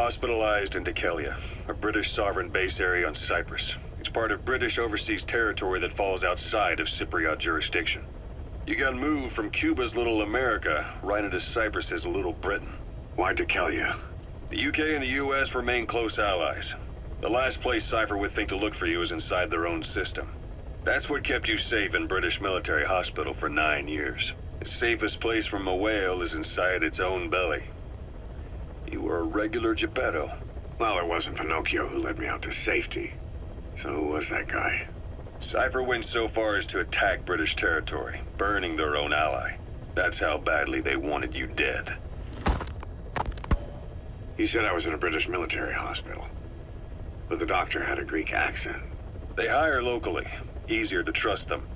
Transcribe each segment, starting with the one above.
hospitalized in Dikelia, a British sovereign base area on Cyprus. It's part of British overseas territory that falls outside of Cypriot jurisdiction. You got moved from Cuba's Little America right into Cyprus's Little Britain. Why Dikelia? The UK and the US remain close allies. The last place Cipher would think to look for you is inside their own system. That's what kept you safe in British military hospital for 9 years. The safest place from a whale is inside its own belly. You were a regular Geppetto. Well, it wasn't Pinocchio who led me out to safety. So who was that guy? Cipher went so far as to attack British territory, burning their own ally. That's how badly they wanted you dead. He said I was in a British military hospital. But the doctor had a Greek accent. They hire locally. Easier to trust them.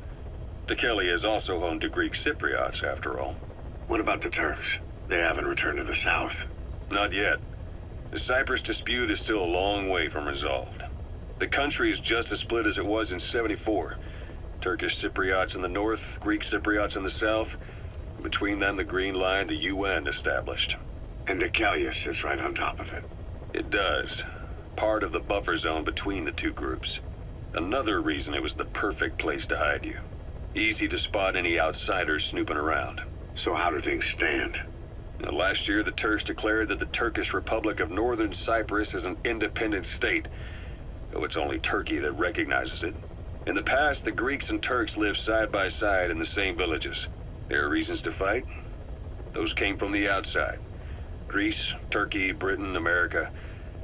Dikelia is also home to Greek Cypriots, after all. What about the Turks? They haven't returned to the south. Not yet. The Cyprus dispute is still a long way from resolved. The country is just as split as it was in '74. Turkish Cypriots in the north, Greek Cypriots in the south. Between them, the Green Line, the UN established. And Dikelia sits right on top of it. It does. Part of the buffer zone between the two groups. Another reason it was the perfect place to hide you. Easy to spot any outsiders snooping around. So how do things stand? Last year, the Turks declared that the Turkish Republic of Northern Cyprus is an independent state, though it's only Turkey that recognizes it. In the past, the Greeks and Turks lived side by side in the same villages. There are reasons to fight. Those came from the outside. Greece, Turkey, Britain, America,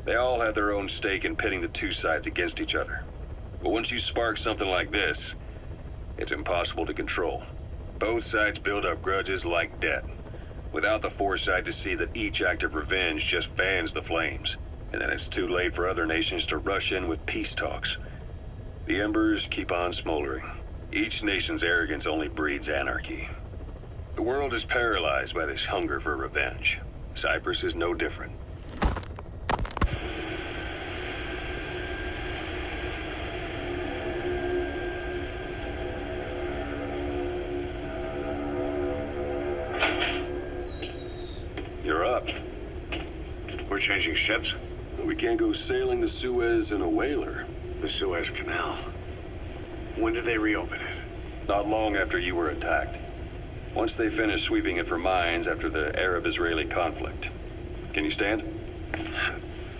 they all had their own stake in pitting the two sides against each other. But once you spark something like this, it's impossible to control. Both sides build up grudges like debt, without the foresight to see that each act of revenge just fans the flames, and then it's too late for other nations to rush in with peace talks. The embers keep on smoldering. Each nation's arrogance only breeds anarchy. The world is paralyzed by this hunger for revenge. Cyprus is no different. You're up. We're changing ships? We can't go sailing the Suez in a whaler. The Suez Canal. When did they reopen it? Not long after you were attacked. Once they finished sweeping it for mines after the Arab-Israeli conflict. Can you stand?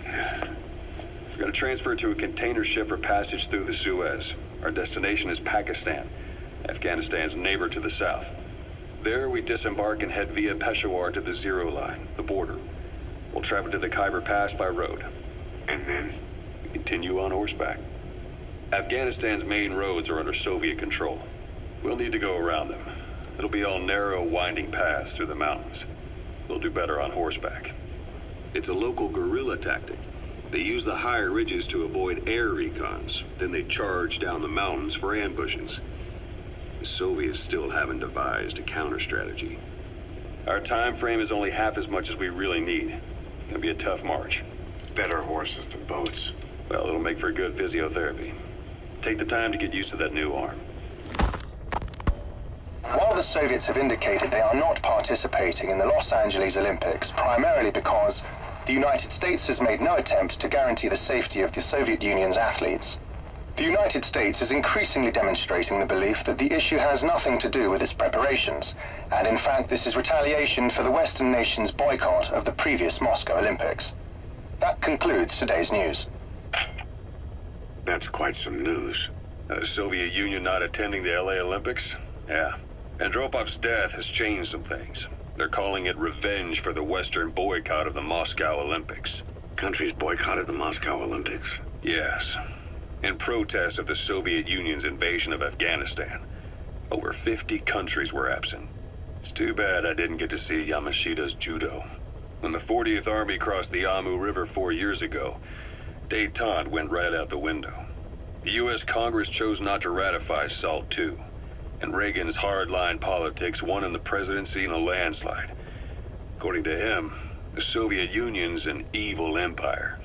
We're going to transfer to a container ship for passage through the Suez. Our destination is Pakistan, Afghanistan's neighbor to the south. There we disembark and head via Peshawar to the Zero Line, the border. We'll travel to the Khyber Pass by road. And then? We continue on horseback. Afghanistan's main roads are under Soviet control. We'll need to go around them. It'll be all narrow, winding paths through the mountains. We'll do better on horseback. It's a local guerrilla tactic. They use the higher ridges to avoid air recons. Then they charge down the mountains for ambushes. The Soviets still haven't devised a counter-strategy. Our time frame is only half as much as we really need. It'll be a tough march. Better horses than boats. Well, it'll make for good physiotherapy. Take the time to get used to that new arm. While the Soviets have indicated they are not participating in the Los Angeles Olympics, primarily because the United States has made no attempt to guarantee the safety of the Soviet Union's athletes, the United States is increasingly demonstrating the belief that the issue has nothing to do with its preparations, and in fact this is retaliation for the Western nations' boycott of the previous Moscow Olympics. That concludes today's news. That's quite some news. The Soviet Union not attending the LA Olympics? Yeah. Andropov's death has changed some things. They're calling it revenge for the Western boycott of the Moscow Olympics. Countries boycotted the Moscow Olympics? Yes. In protest of the Soviet Union's invasion of Afghanistan. Over 50 countries were absent. It's too bad I didn't get to see Yamashita's judo. When the 40th Army crossed the Amu River 4 years ago, détente went right out the window. The U.S. Congress chose not to ratify SALT II, and Reagan's hardline politics won in the presidency in a landslide. According to him, the Soviet Union's an evil empire.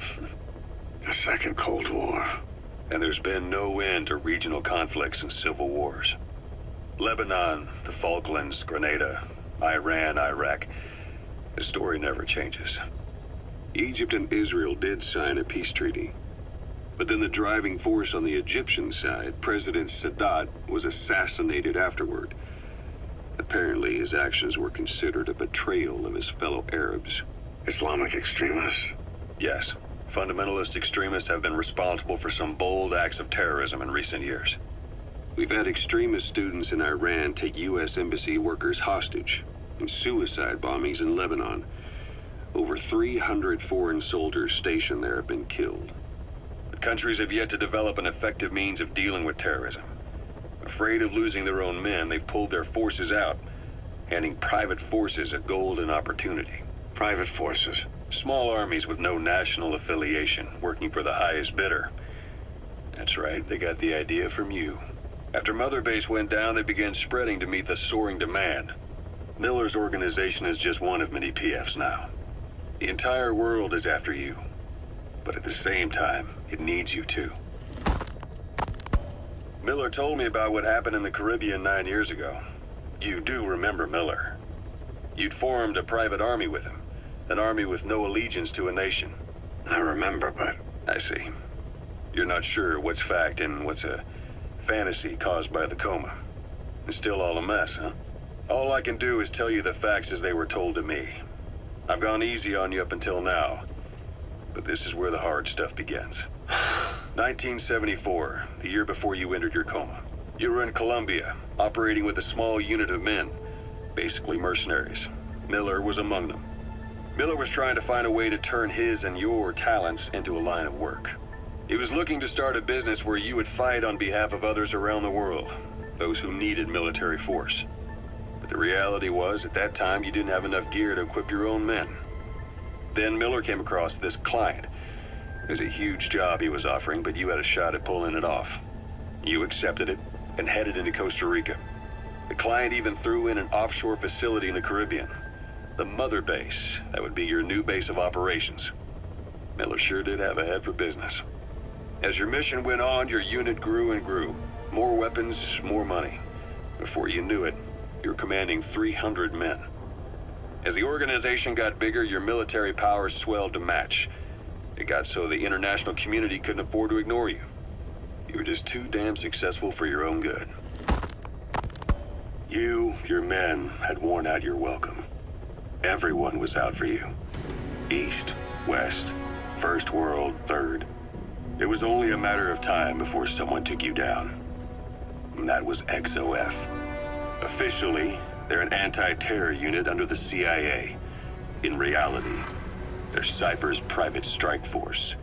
The Second Cold War. And there's been no end to regional conflicts and civil wars. Lebanon, the Falklands, Grenada, Iran, Iraq. The story never changes. Egypt and Israel did sign a peace treaty. But then the driving force on the Egyptian side, President Sadat, was assassinated afterward. Apparently, his actions were considered a betrayal of his fellow Arabs. Islamic extremists? Yes, fundamentalist extremists have been responsible for some bold acts of terrorism in recent years. We've had extremist students in Iran take U.S. embassy workers hostage, and suicide bombings in Lebanon. Over 300 foreign soldiers stationed there have been killed. But countries have yet to develop an effective means of dealing with terrorism. Afraid of losing their own men, they've pulled their forces out, handing private forces a golden opportunity. Private forces? Small armies with no national affiliation, working for the highest bidder. That's right, they got the idea from you. After Mother Base went down, they began spreading to meet the soaring demand. Miller's organization is just one of many PFs now. The entire world is after you. But at the same time, it needs you too. Miller told me about what happened in the Caribbean 9 years ago. You do remember Miller. You'd formed a private army with him. An army with no allegiance to a nation. I remember, but... I see. You're not sure what's fact and what's a fantasy caused by the Koma. It's still all a mess, huh? All I can do is tell you the facts as they were told to me. I've gone easy on you up until now, but this is where the hard stuff begins. 1974, the year before you entered your coma. You were in Colombia, operating with a small unit of men, basically mercenaries. Miller was among them. Miller was trying to find a way to turn his and your talents into a line of work. He was looking to start a business where you would fight on behalf of others around the world, those who needed military force. But the reality was, at that time, you didn't have enough gear to equip your own men. Then Miller came across this client. It was a huge job he was offering, but you had a shot at pulling it off. You accepted it and headed into Costa Rica. The client even threw in an offshore facility in the Caribbean. The Mother Base, that would be your new base of operations. Miller sure did have a head for business. As your mission went on, your unit grew and grew. More weapons, more money. Before you knew it, you were commanding 300 men. As the organization got bigger, your military powers swelled to match. It got so the international community couldn't afford to ignore you. You were just too damn successful for your own good. You, your men, had worn out your welcome. Everyone was out for you. East, West, First World, Third. It was only a matter of time before someone took you down. And that was XOF. Officially, they're an anti-terror unit under the CIA. In reality, they're Cipher's private strike force.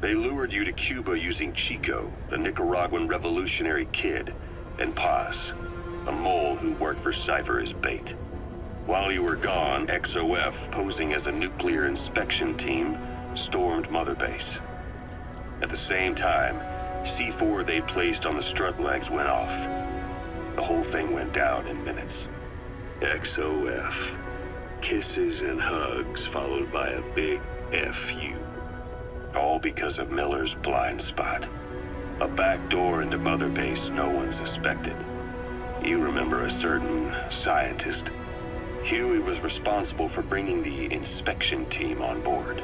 They lured you to Cuba using Chico, the Nicaraguan revolutionary kid, and Paz, a mole who worked for Cipher as bait. While you were gone, XOF, posing as a nuclear inspection team, stormed Mother Base. At the same time, C4 they placed on the strut legs went off. The whole thing went down in minutes. XOF. Kisses and hugs followed by a big FU. All because of Miller's blind spot. A back door into Mother Base no one suspected. You remember a certain scientist. Huey was responsible for bringing the inspection team on board,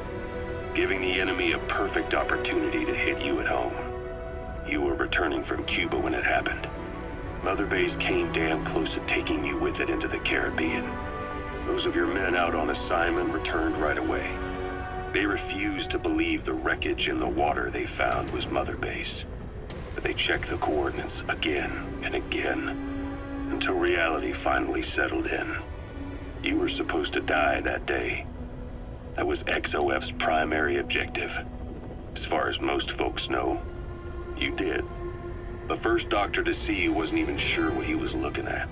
giving the enemy a perfect opportunity to hit you at home. You were returning from Cuba when it happened. Mother Base came damn close to taking you with it into the Caribbean. Those of your men out on assignment returned right away. They refused to believe the wreckage in the water they found was Mother Base. But they checked the coordinates again and again, until reality finally settled in. You were supposed to die that day. That was XOF's primary objective. As far as most folks know, you did. The first doctor to see you wasn't even sure what he was looking at.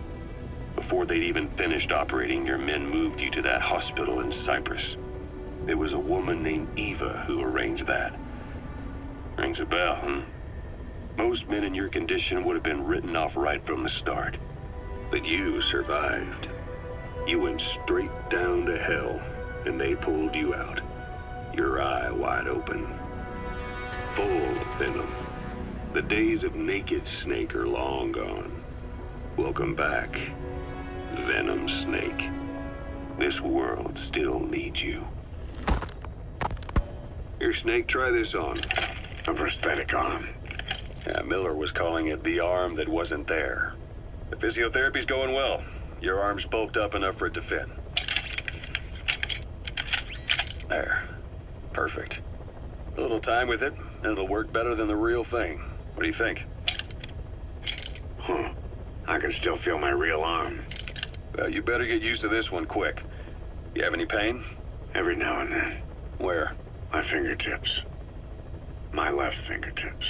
Before they'd even finished operating, your men moved you to that hospital in Cyprus. It was a woman named Eva who arranged that. Rings a bell, huh? Most men in your condition would have been written off right from the start. But you survived. You went straight down to hell, and they pulled you out. Your eye wide open. Full of venom. The days of naked snake are long gone. Welcome back, Venom Snake. This world still needs you. Here, Snake, try this on. A prosthetic arm. Yeah, Miller was calling it the arm that wasn't there. The physiotherapy's going well. Your arm's bulked up enough for it to fit. There. Perfect. A little time with it, and it'll work better than the real thing. What do you think? Huh. I can still feel my real arm. Well, you better get used to this one quick. You have any pain? Every now and then. Where? My fingertips. My left fingertips.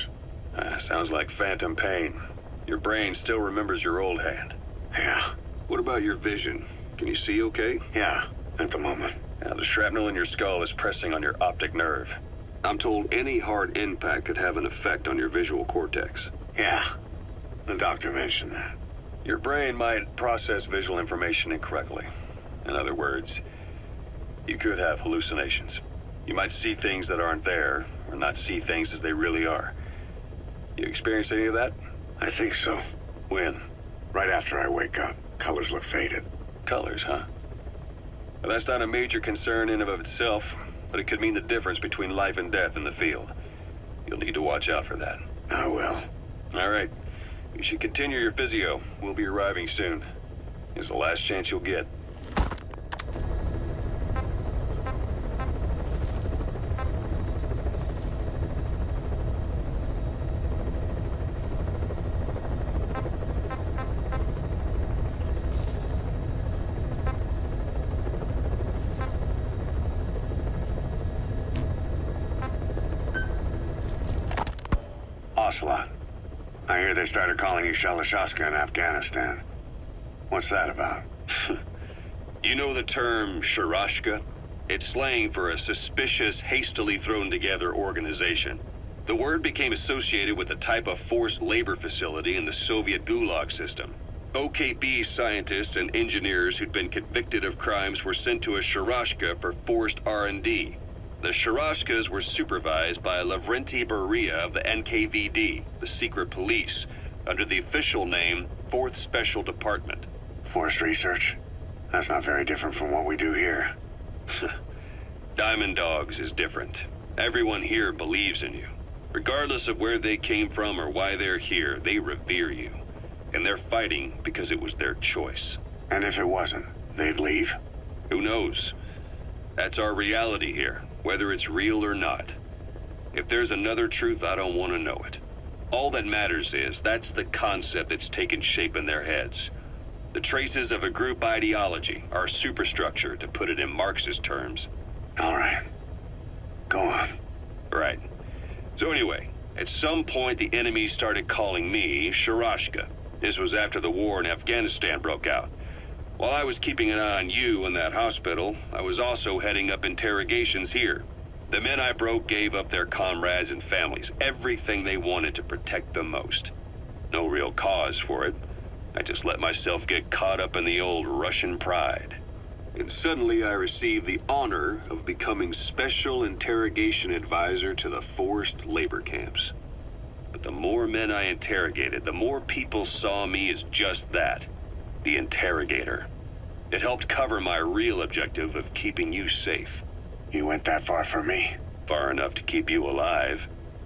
Sounds like phantom pain. Your brain still remembers your old hand. Yeah. What about your vision? Can you see okay? Yeah, at the moment. Now, the shrapnel in your skull is pressing on your optic nerve. I'm told any hard impact could have an effect on your visual cortex. Yeah. The doctor mentioned that. Your brain might process visual information incorrectly. In other words, you could have hallucinations. You might see things that aren't there, or not see things as they really are. You experienced any of that? I think so. When? Right after I wake up. Colors look faded. Colors, huh? Well, that's not a major concern in and of itself, but it could mean the difference between life and death in the field. You'll need to watch out for that. I will. All right. You should continue your physio. We'll be arriving soon. It's the last chance you'll get. Ocelot. I hear they started calling you Shalashaska in Afghanistan. What's that about? You know the term Sharashka? It's slang for a suspicious, hastily thrown together organization. The word became associated with a type of forced labor facility in the Soviet Gulag system. OKB scientists and engineers who'd been convicted of crimes were sent to a Sharashka for forced R&D. The Sharashkas were supervised by Lavrenti Beria of the NKVD, the secret police, under the official name 4th Special Department. Forced research? That's not very different from what we do here. Diamond Dogs is different. Everyone here believes in you. Regardless of where they came from or why they're here, they revere you. And they're fighting because it was their choice. And if it wasn't, they'd leave? Who knows? That's our reality here, whether it's real or not. If there's another truth, I don't want to know it. All that matters is that's the concept that's taken shape in their heads. The traces of a group ideology, our superstructure, to put it in Marxist terms. All right. Go on. Right. So anyway, at some point the enemy started calling me Sharashka. This was after the war in Afghanistan broke out. While I was keeping an eye on you in that hospital, I was also heading up interrogations here. The men I broke gave up their comrades and families, everything they wanted to protect them most. No real cause for it. I just let myself get caught up in the old Russian pride. And suddenly I received the honor of becoming Special Interrogation Advisor to the forced labor camps. But the more men I interrogated, the more people saw me as just that, the interrogator. It helped cover my real objective of keeping you safe. You went that far for me? Far enough to keep you alive.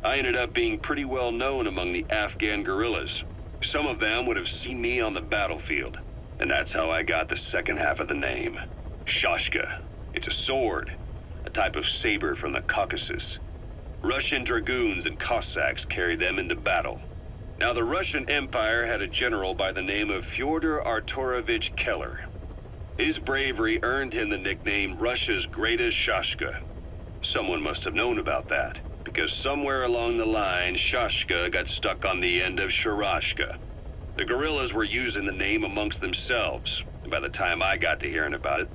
I ended up being pretty well known among the Afghan guerrillas. Some of them would have seen me on the battlefield, and that's how I got the second half of the name. Shashka. It's a sword, a type of saber from the Caucasus. Russian dragoons and Cossacks carried them into battle. Now, the Russian Empire had a general by the name of Fyodor Arturovich Keller. His bravery earned him the nickname Russia's greatest Shashka. Someone must have known about that, because somewhere along the line, Shashka got stuck on the end of Sharashka. The guerrillas were using the name amongst themselves, and by the time I got to hearing about it,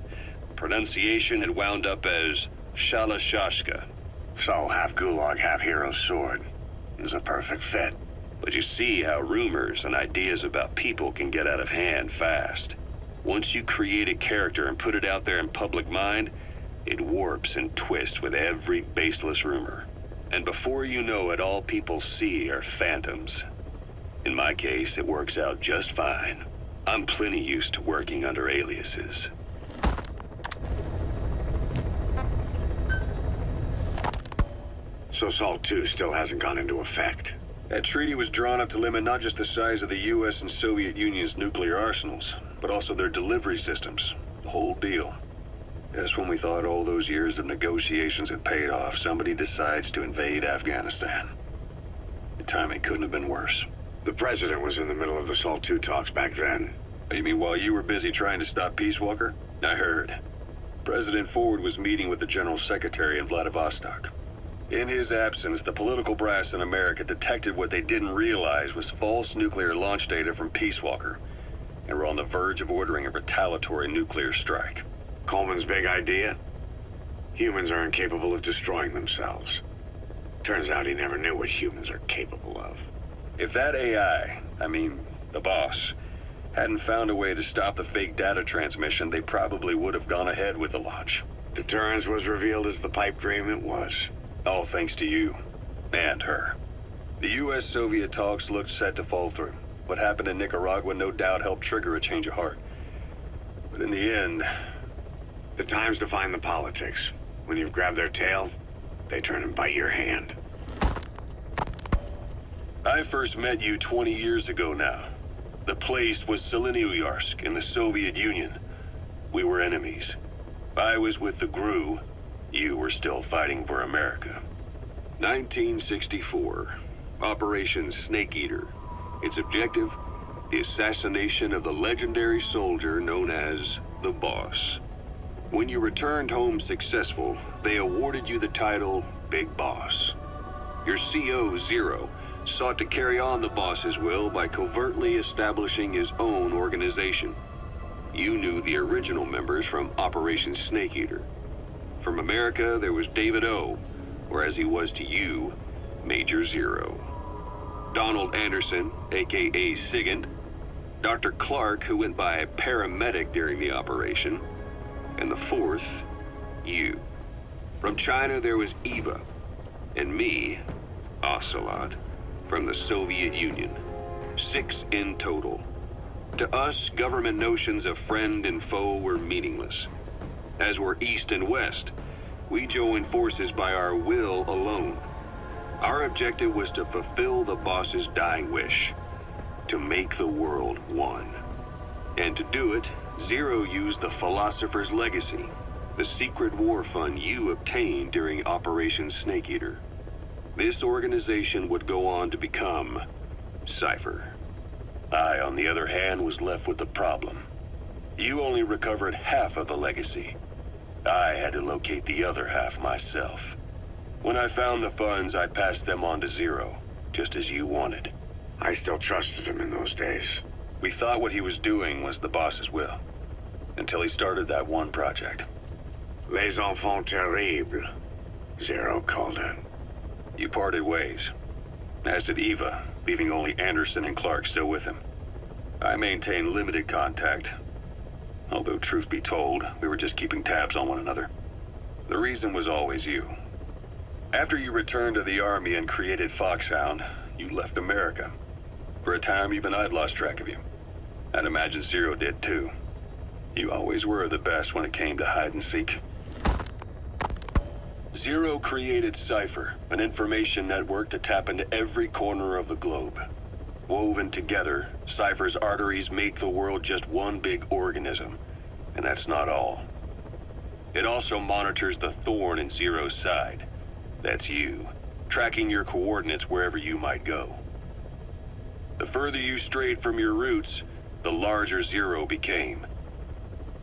pronunciation had wound up as Shalashashka. So, half gulag, half hero's sword. Is a perfect fit. But you see how rumors and ideas about people can get out of hand fast. Once you create a character and put it out there in public mind, it warps and twists with every baseless rumor. And before you know it, all people see are phantoms. In my case, it works out just fine. I'm plenty used to working under aliases. So SALT II still hasn't gone into effect. That treaty was drawn up to limit not just the size of the U.S. and Soviet Union's nuclear arsenals, but also their delivery systems. The whole deal. Just when we thought all those years of negotiations had paid off, somebody decides to invade Afghanistan. The timing couldn't have been worse. The president was in the middle of the SALT II talks back then. You mean while you were busy trying to stop Peace Walker? I heard. President Ford was meeting with the General Secretary in Vladivostok. In his absence, the political brass in America detected what they didn't realize was false nuclear launch data from Peace Walker, and were on the verge of ordering a retaliatory nuclear strike. Coleman's big idea? Humans are incapable of destroying themselves. Turns out he never knew what humans are capable of. If that AI, the boss, hadn't found a way to stop the fake data transmission, they probably would have gone ahead with the launch. Deterrence was revealed as the pipe dream it was. All thanks to you. And her. The U.S.-Soviet talks looked set to fall through. What happened in Nicaragua no doubt helped trigger a change of heart. But in the end... The time's to find the politics. When you've grabbed their tail, they turn and bite your hand. I first met you 20 years ago now. The place was Selenoyarsk in the Soviet Union. We were enemies. I was with the GRU. You were still fighting for America. 1964. Operation Snake Eater. Its objective? The assassination of the legendary soldier known as the Boss. When you returned home successful, they awarded you the title Big Boss. Your CO, Zero, sought to carry on the boss's will by covertly establishing his own organization. You knew the original members from Operation Snake Eater. From America, there was David O, or as he was to you, Major Zero. Donald Anderson, aka Sigint, Dr. Clark, who went by paramedic during the operation, and the fourth, you. From China, there was Eva, and me, Ocelot, from the Soviet Union. 6 in total. To us, government notions of friend and foe were meaningless. As were East and West, we joined forces by our will alone. Our objective was to fulfill the boss's dying wish, to make the world one. And to do it, Zero used the Philosopher's Legacy, the secret war fund you obtained during Operation Snake Eater. This organization would go on to become Cipher. I, on the other hand, was left with the problem. You only recovered half of the legacy. I had to locate the other half myself. When I found the funds, I passed them on to Zero, just as you wanted. I still trusted him in those days. We thought what he was doing was the boss's will, until he started that one project. Les enfants terribles, Zero called it. You parted ways, as did Eva, leaving only Anderson and Clark still with him. I maintained limited contact, although truth be told, we were just keeping tabs on one another. The reason was always you. After you returned to the Army and created Foxhound, you left America. For a time, even I'd lost track of you. I'd imagine Zero did too. You always were the best when it came to hide and seek. Zero created Cipher, an information network to tap into every corner of the globe. Woven together, Cipher's arteries make the world just one big organism. And that's not all. It also monitors the thorn in Zero's side. That's you, tracking your coordinates wherever you might go. The further you strayed from your roots, the larger Zero became.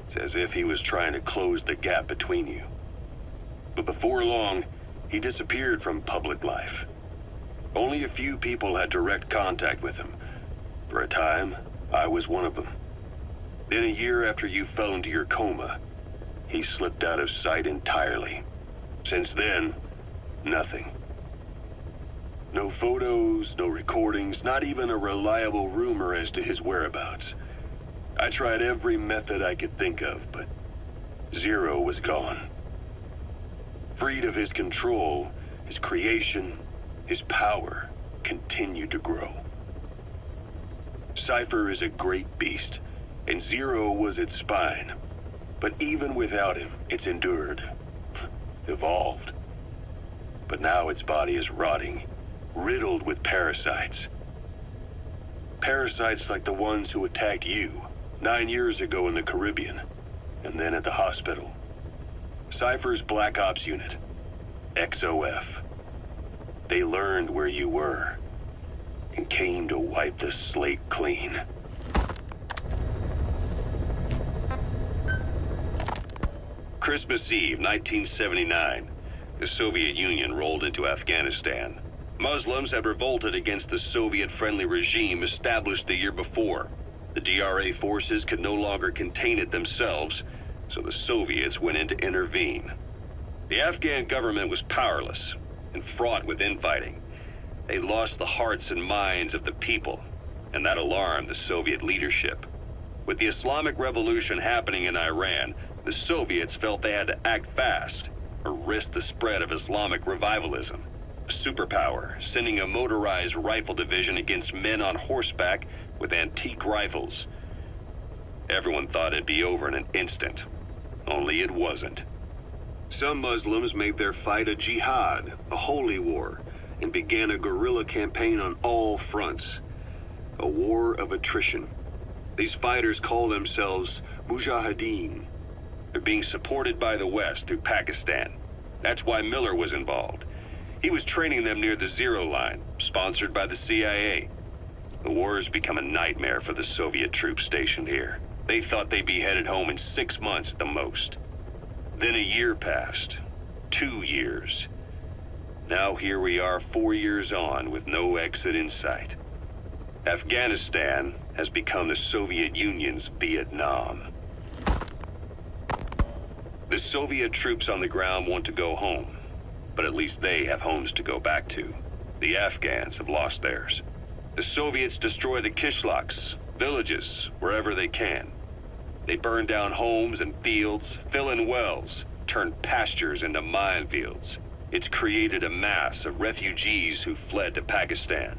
It's as if he was trying to close the gap between you. But before long, he disappeared from public life. Only a few people had direct contact with him. For a time, I was one of them. Then a year after you fell into your coma, he slipped out of sight entirely. Since then, nothing. No photos, no recordings, not even a reliable rumor as to his whereabouts. I tried every method I could think of, but Zero was gone. Freed of his control, his creation, his power continued to grow. Cipher is a great beast, and Zero was its spine. But even without him, it's endured, evolved. But now its body is rotting, riddled with parasites. Parasites like the ones who attacked you 9 years ago in the Caribbean, and then at the hospital. Cipher's Black Ops Unit, XOF. They learned where you were, and came to wipe the slate clean. Christmas Eve, 1979. The Soviet Union rolled into Afghanistan. Muslims had revolted against the Soviet-friendly regime established the year before. The DRA forces could no longer contain it themselves, so the Soviets went in to intervene. The Afghan government was powerless and fraught with infighting. They lost the hearts and minds of the people, and that alarmed the Soviet leadership. With the Islamic Revolution happening in Iran, the Soviets felt they had to act fast or risk the spread of Islamic revivalism. A superpower, sending a motorized rifle division against men on horseback with antique rifles. Everyone thought it'd be over in an instant, only it wasn't. Some Muslims made their fight a jihad, a holy war, and began a guerrilla campaign on all fronts. A war of attrition. These fighters call themselves mujahideen. They're being supported by the West through Pakistan. That's why Miller was involved. He was training them near the Zero Line, sponsored by the CIA. The war has become a nightmare for the Soviet troops stationed here. They thought they'd be headed home in 6 months at the most. Then a year passed. 2 years. Now here we are 4 years on with no exit in sight. Afghanistan has become the Soviet Union's Vietnam. The Soviet troops on the ground want to go home, but at least they have homes to go back to. The Afghans have lost theirs. The Soviets destroy the kishlaks, villages, wherever they can. They burn down homes and fields, fill in wells, turn pastures into minefields. It's created a mass of refugees who fled to Pakistan.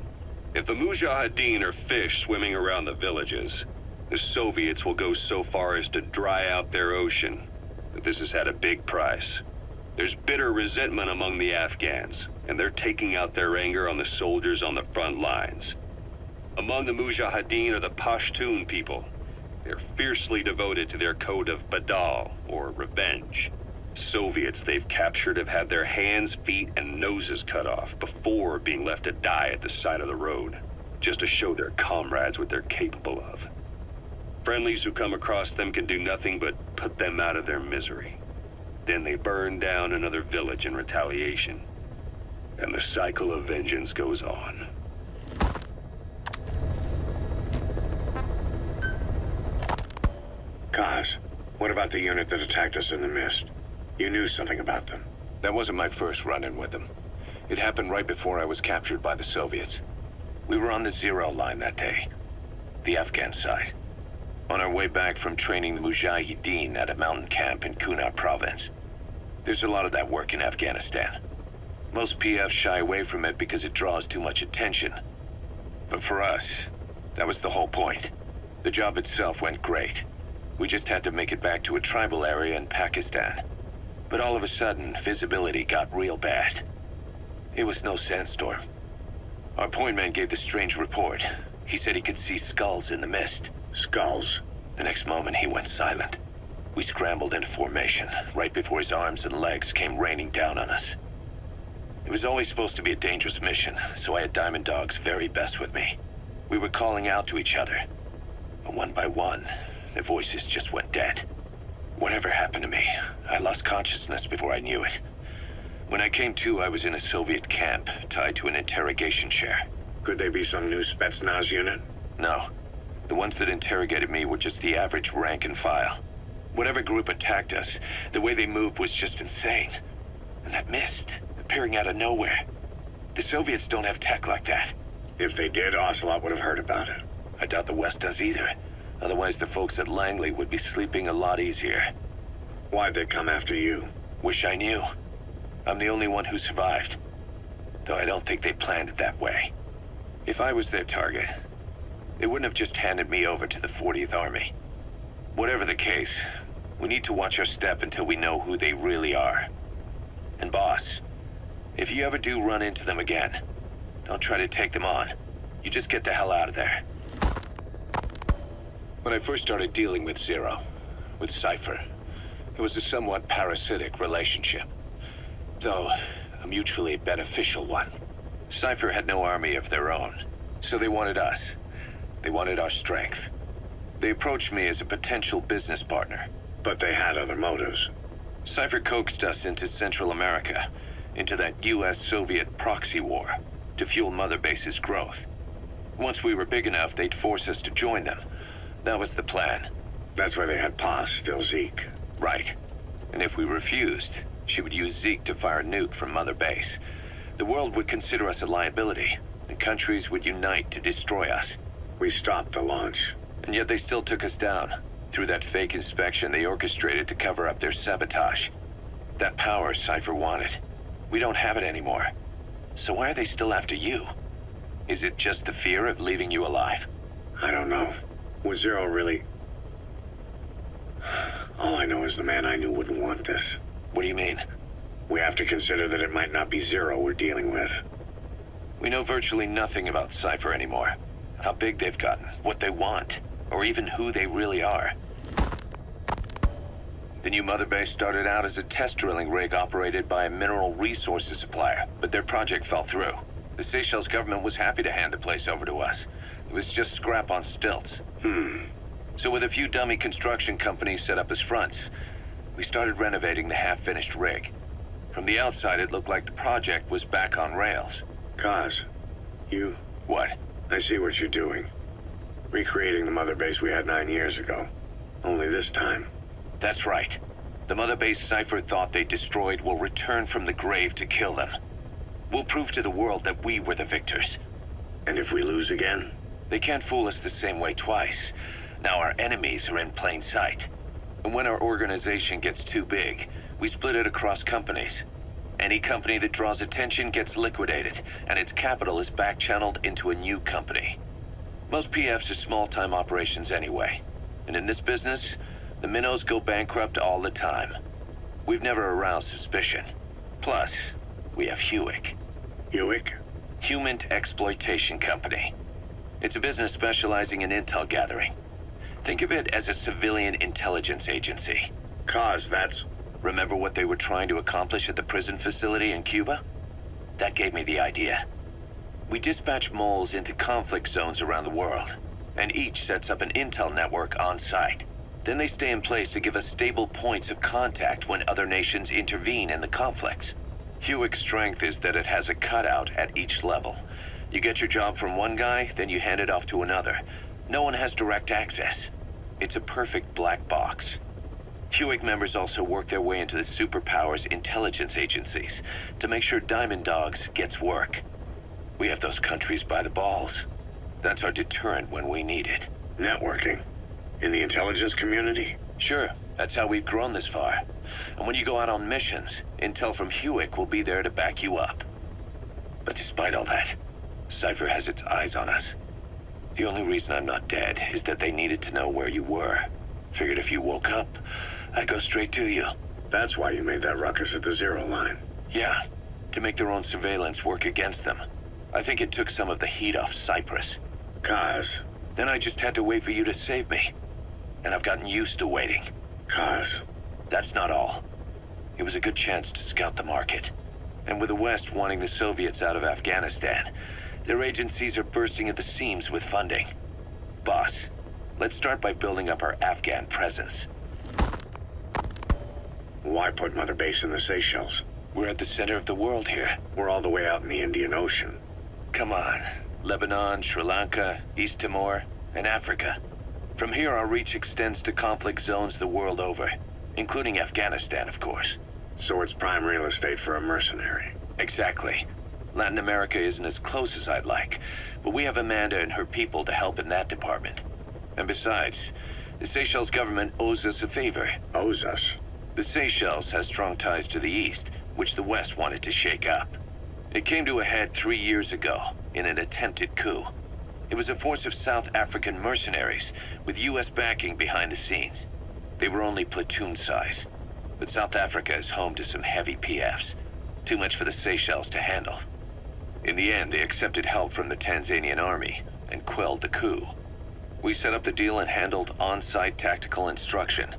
If the mujahideen are fish swimming around the villages, the Soviets will go so far as to dry out their ocean. But this has had a big price. There's bitter resentment among the Afghans, and they're taking out their anger on the soldiers on the front lines. Among the mujahideen are the Pashtun people. They're fiercely devoted to their code of badal, or revenge. Soviets they've captured have had their hands, feet, and noses cut off before being left to die at the side of the road, just to show their comrades what they're capable of. Friendlies who come across them can do nothing but put them out of their misery. Then they burn down another village in retaliation. And the cycle of vengeance goes on. Kaz, what about the unit that attacked us in the mist? You knew something about them. That wasn't my first run-in with them. It happened right before I was captured by the Soviets. We were on the Zero Line that day, the Afghan side, on our way back from training the Mujahideen at a mountain camp in Kunar province. There's a lot of that work in Afghanistan. Most PFs shy away from it because it draws too much attention. But for us, that was the whole point. The job itself went great. We just had to make it back to a tribal area in Pakistan. But all of a sudden, visibility got real bad. It was no sandstorm. Our point man gave this strange report. He said he could see skulls in the mist. Skulls? The next moment, he went silent. We scrambled into formation, right before his arms and legs came raining down on us. It was always supposed to be a dangerous mission, so I had Diamond Dog's very best with me. We were calling out to each other. But one by one, their voices just went dead. Whatever happened to me, I lost consciousness before I knew it. When I came to, I was in a Soviet camp, tied to an interrogation chair. Could they be some new Spetsnaz unit? No. The ones that interrogated me were just the average rank and file. Whatever group attacked us, the way they moved was just insane. And that mist, appearing out of nowhere. The Soviets don't have tech like that. If they did, Ocelot would have heard about it. I doubt the West does either. Otherwise, the folks at Langley would be sleeping a lot easier. Why'd they come after you? Wish I knew. I'm the only one who survived. Though I don't think they planned it that way. If I was their target, they wouldn't have just handed me over to the 40th Army. Whatever the case, we need to watch our step until we know who they really are. And boss, If you ever do run into them again, don't try to take them on. You just get the hell out of there. When I first started dealing with Zero, with Cipher, it was a somewhat parasitic relationship, though a mutually beneficial one. Cipher had no army of their own, so they wanted us. They wanted our strength. They approached me as a potential business partner. But they had other motives. Cipher coaxed us into Central America, into that US-Soviet proxy war, to fuel Mother Base's growth. Once we were big enough, they'd force us to join them. That was the plan. That's why they had Paz, still Zeke. Right. And if we refused, she would use Zeke to fire a nuke from Mother Base. The world would consider us a liability, and countries would unite to destroy us. We stopped the launch. And yet they still took us down, through that fake inspection they orchestrated to cover up their sabotage. That power Cipher wanted. We don't have it anymore. So why are they still after you? Is it just the fear of leaving you alive? I don't know. Was Zero really... All I know is the man I knew wouldn't want this. What do you mean? We have to consider that it might not be Zero we're dealing with. We know virtually nothing about Cipher anymore. How big they've gotten, what they want, or even who they really are. The new Mother Base started out as a test drilling rig operated by a mineral resources supplier, but their project fell through. The Seychelles government was happy to hand the place over to us. It was just scrap on stilts. So with a few dummy construction companies set up as fronts, we started renovating the half-finished rig. From the outside, it looked like the project was back on rails. Kaz, you... What? I see what you're doing. Recreating the Mother Base we had 9 years ago. Only this time. That's right. The Mother Base Cipher thought they destroyed will return from the grave to kill them. We'll prove to the world that we were the victors. And if we lose again? They can't fool us the same way twice. Now our enemies are in plain sight. And when our organization gets too big, we split it across companies. Any company that draws attention gets liquidated, and its capital is back-channeled into a new company. Most PFs are small-time operations anyway. And in this business, the minnows go bankrupt all the time. We've never aroused suspicion. Plus, we have Hewick. Hewick? Human Exploitation Company. It's a business specializing in intel gathering. Think of it as a civilian intelligence agency. Kaz, that's... Remember what they were trying to accomplish at the prison facility in Cuba? That gave me the idea. We dispatch moles into conflict zones around the world, and each sets up an intel network on site. Then they stay in place to give us stable points of contact when other nations intervene in the conflicts. Hewick's strength is that it has a cutout at each level. You get your job from one guy, then you hand it off to another. No one has direct access. It's a perfect black box. Hewick members also work their way into the superpowers intelligence agencies to make sure Diamond Dogs gets work. We have those countries by the balls. That's our deterrent when we need it. Networking? In the intelligence community? Sure, that's how we've grown this far. And when you go out on missions, intel from Hewick will be there to back you up. But despite all that, Cipher has its eyes on us. The only reason I'm not dead is that they needed to know where you were. Figured if you woke up, I'd go straight to you. That's why you made that ruckus at the Zero line. Yeah, to make their own surveillance work against them. I think it took some of the heat off Cyprus. Kaz. Then I just had to wait for you to save me. And I've gotten used to waiting. Kaz. That's not all. It was a good chance to scout the market. And with the West wanting the Soviets out of Afghanistan, their agencies are bursting at the seams with funding. Boss, let's start by building up our Afghan presence. Why put Mother Base in the Seychelles? We're at the center of the world here. We're all the way out in the Indian Ocean. Come on. Lebanon, Sri Lanka, East Timor, and Africa. From here, our reach extends to conflict zones the world over, including Afghanistan, of course. So it's prime real estate for a mercenary. Exactly. Latin America isn't as close as I'd like, but we have Amanda and her people to help in that department. And besides, the Seychelles government owes us a favor. Owes us? The Seychelles has strong ties to the east, which the West wanted to shake up. It came to a head 3 years ago, in an attempted coup. It was a force of South African mercenaries, with U.S. backing behind the scenes. They were only platoon size, but South Africa is home to some heavy PFs. Too much for the Seychelles to handle. In the end, they accepted help from the Tanzanian army and quelled the coup. We set up the deal and handled on-site tactical instruction.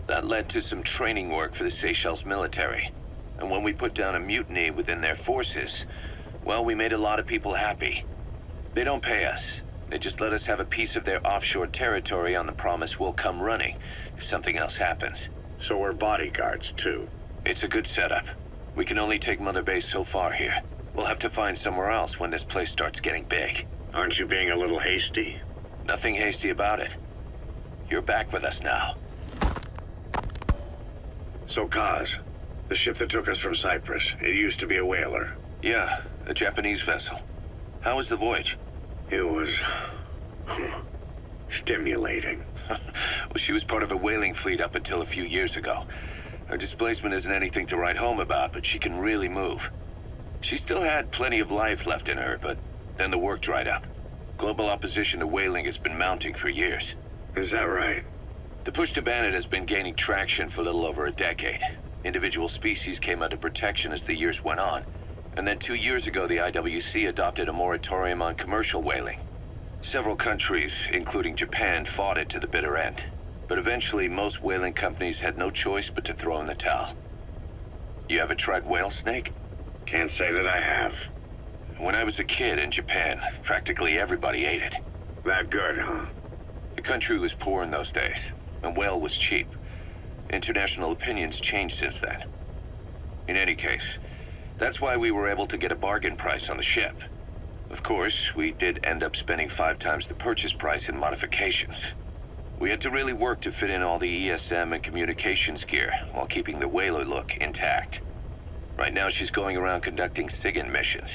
That led to some training work for the Seychelles military. And when we put down a mutiny within their forces, well, we made a lot of people happy. They don't pay us. They just let us have a piece of their offshore territory on the promise we'll come running if something else happens. So we're bodyguards, too. It's a good setup. We can only take Mother Base so far here. We'll have to find somewhere else when this place starts getting big. Aren't you being a little hasty? Nothing hasty about it. You're back with us now. So, Kaz, the ship that took us from Cyprus, it used to be a whaler. Yeah, a Japanese vessel. How was the voyage? It was... stimulating. Well, she was part of a whaling fleet up until a few years ago. Her displacement isn't anything to write home about, but she can really move. She still had plenty of life left in her, but then the work dried up. Global opposition to whaling has been mounting for years. Is that right? The push to ban it has been gaining traction for a little over a decade. Individual species came under protection as the years went on. And then 2 years ago, the IWC adopted a moratorium on commercial whaling. Several countries, including Japan, fought it to the bitter end. But eventually, most whaling companies had no choice but to throw in the towel. You ever tried whale snake? Can't say that I have. When I was a kid in Japan, practically everybody ate it. That good, huh? The country was poor in those days, and whale was cheap. International opinions changed since then. In any case, that's why we were able to get a bargain price on the ship. Of course, we did end up spending 5 times the purchase price in modifications. We had to really work to fit in all the ESM and communications gear while keeping the whaler look intact. Right now, she's going around conducting SIGINT missions.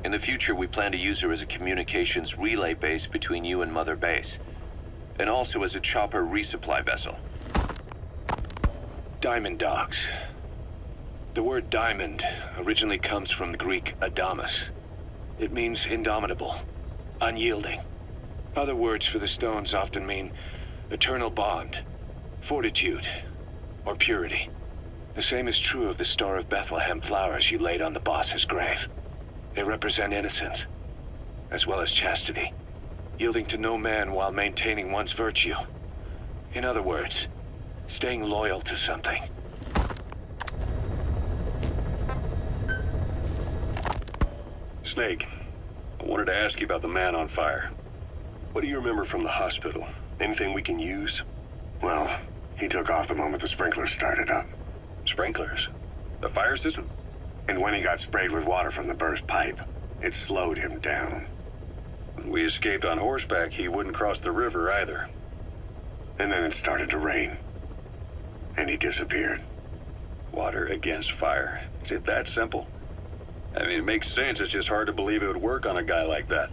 In the future, we plan to use her as a communications relay base between you and Mother Base, and also as a chopper resupply vessel. Diamond dogs. The word diamond originally comes from the Greek adamas. It means indomitable, unyielding. Other words for the stones often mean eternal bond, fortitude, or purity. The same is true of the Star of Bethlehem flowers you laid on the boss's grave. They represent innocence, as well as chastity, yielding to no man while maintaining one's virtue. In other words, staying loyal to something. Snake, I wanted to ask you about the man on fire. What do you remember from the hospital? Anything we can use? Well, he took off the moment the sprinklers started up. Sprinklers? The fire system? And when he got sprayed with water from the burst pipe, it slowed him down. When we escaped on horseback, he wouldn't cross the river either. And then it started to rain. And he disappeared. Water against fire. Is it that simple? I mean, it makes sense. It's just hard to believe it would work on a guy like that.